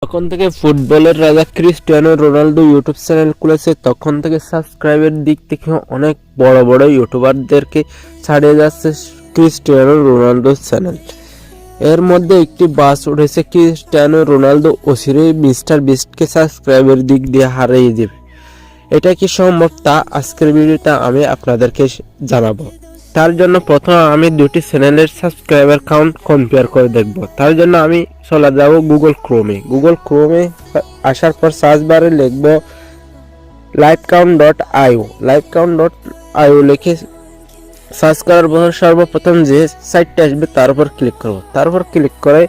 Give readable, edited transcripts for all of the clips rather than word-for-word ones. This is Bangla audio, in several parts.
যখন থেকে ফুটবলের রাজা ক্রিস্টিয়ানো রোনালদো ইউটিউব চ্যানেল খুলেছে তখন থেকে সাবস্ক্রাইবের দিক থেকে অনেক বড় বড় ইউটিউবারদেরকে ছাড়িয়ে যাচ্ছে ক্রিস্টিয়ানো রোনালদোর চ্যানেল। এর মধ্যে একটি বাস উঠেছে, ক্রিস্টিয়ানো রোনালদো অচিরেই মিস্টার বিস্টকে সাবস্ক্রাইবের দিক দিয়ে হারিয়ে দেবে। এটা কি সম্ভব তা আজকের ভিডিওটা আমি আপনাদেরকে জানাবো। তার জন্য প্রথমে আমি দুটি চ্যানেলের সাবস্ক্রাইবার কাউন্ট কম্পেয়ার করে দেখব। তার জন্য আমি চলে যাব গুগল ক্রোমে আসার পর সার্চ বারে লিখব livecount.io লিখে সার্চ করার পর সর্বপ্রথম যে সাইটটা আসবে তার উপর ক্লিক করব। তারপর ক্লিক করে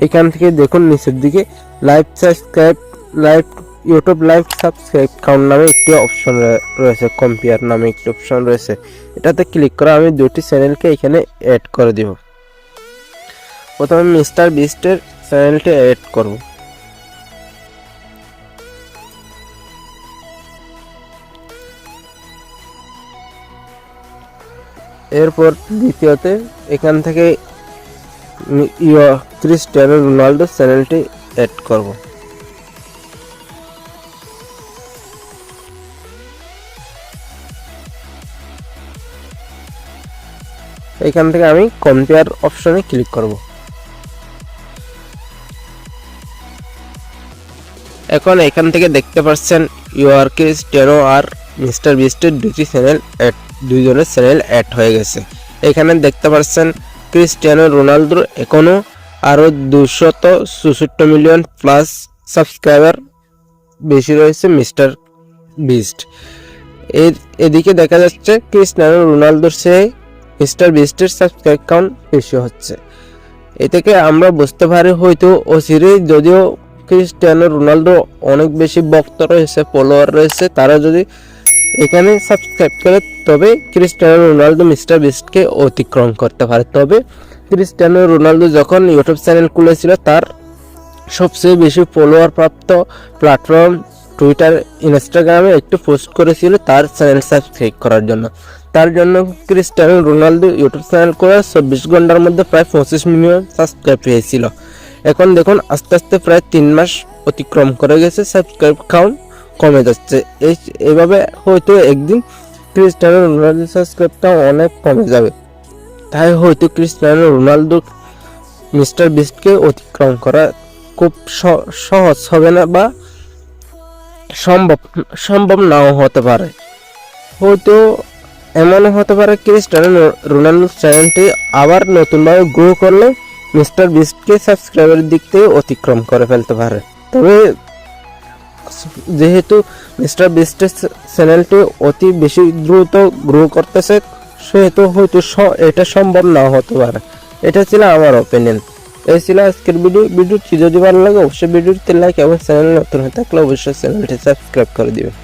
এখান থেকে দেখুন নিচের দিকে ইউটিউব লাইভ সাবস্ক্রাইব কাউন্ট নামে একটি অপশন রয়েছে, কম্পেয়ার নামে একটি অপশন রয়েছে। এটাতে ক্লিক করে আমি দুটি চ্যানেলকে এখানে অ্যাড করে দিব। প্রথমে মিস্টার বিস্টের চ্যানেলটি অ্যাড করব। এরপর দ্বিতীয়তে এখান থেকে ক্রিস্টিয়ানো রোনালদো চ্যানেলটি অ্যাড করব। এখান থেকে আমি কম্পেয়ার অপশনে ক্লিক করব। এখন এখান থেকে দেখতে পাচ্ছেন ক্রিস্টিয়ানো আর মিস্টার বিস্টের দুইজনের চ্যানেল অ্যাড হয়ে গেছে। এখানে দেখতে পাচ্ছেন ক্রিস্টিয়ানো রোনালদোর এখনো আরো 264 মিলিয়ন প্লাস সাবস্ক্রাইবার বেশি রয়েছে মিস্টার বিস্ট। এদিকে দেখা যাচ্ছে ক্রিস্টিয়ানো রোনালদোর চেয়ে মিস্টার বিস্টের সাবস্ক্রাইব কাউন্ট বেশি হচ্ছে। এ থেকে আমরা বুঝতে পারি হয়তো অচিরেই, যদিও ক্রিস্টিয়ানো রোনালদো অনেক বেশি ভক্ত রয়েছে, ফলোয়ার রয়েছে, তারা যদি এখানে সাবস্ক্রাইব করে তবে ক্রিস্টিয়ানো রোনালদো মিস্টার বিস্টকে অতিক্রম করতে পারে। তবে ক্রিস্টিয়ানো রোনালদো যখন ইউটিউব চ্যানেল খুলেছিল তার সবচেয়ে বেশি ফলোয়ার প্রাপ্ত প্ল্যাটফর্ম টুইটার, ইনস্টাগ্রামে একটু পোস্ট করেছিল তার চ্যানেল সাবস্ক্রাইব করার জন্য। তার জন্য ক্রিস্টিয়ানো রোনালদো ইউটিউব চ্যানেল করে 24 ঘন্টার মধ্যে প্রায় 25 মিলিয়ন সাবস্ক্রাইব পেয়েছিল। এখন দেখুন আস্তে আস্তে প্রায় 3 মাস অতিক্রম করে গেছে, সাবস্ক্রাইব কাউন্ট কমে যাচ্ছে। এইভাবে হয়তো একদিন ক্রিস্টিয়ানো রোনালদোর সাবস্ক্রাইবটা অনেক কমে যাবে। তাই হয়তো ক্রিস্টিয়ানো রোনালদো মিস্টার বিস্টকে অতিক্রম করা খুব সহজ হবে না, বা সম্ভব নাও হতে পারে। হয়তো এমনও হতে পারে ক্রিস্টিয়ানো রোনালদোর চ্যানেলটি আবার নতুনভাবে গ্রো করলে মিস্টার বিস্টকে সাবস্ক্রাইবের দিক থেকে অতিক্রম করে ফেলতে পারে। তবে যেহেতু মিস্টার বিস্টের চ্যানেলটি অতি বেশি দ্রুত গ্রো করতেছে সেহেতু হয়তো এটা সম্ভব নাও হতে পারে। এটা ছিল আমার ওপিনিয়ন। এই ছিল আজকের ভিডিওটি যদি ভালো লাগে অবশ্যই ভিডিওতে লাইক এবং চ্যানেল নতুন হয়ে থাকলে অবশ্যই চ্যানেলটি সাবস্ক্রাইব করে দিবেন।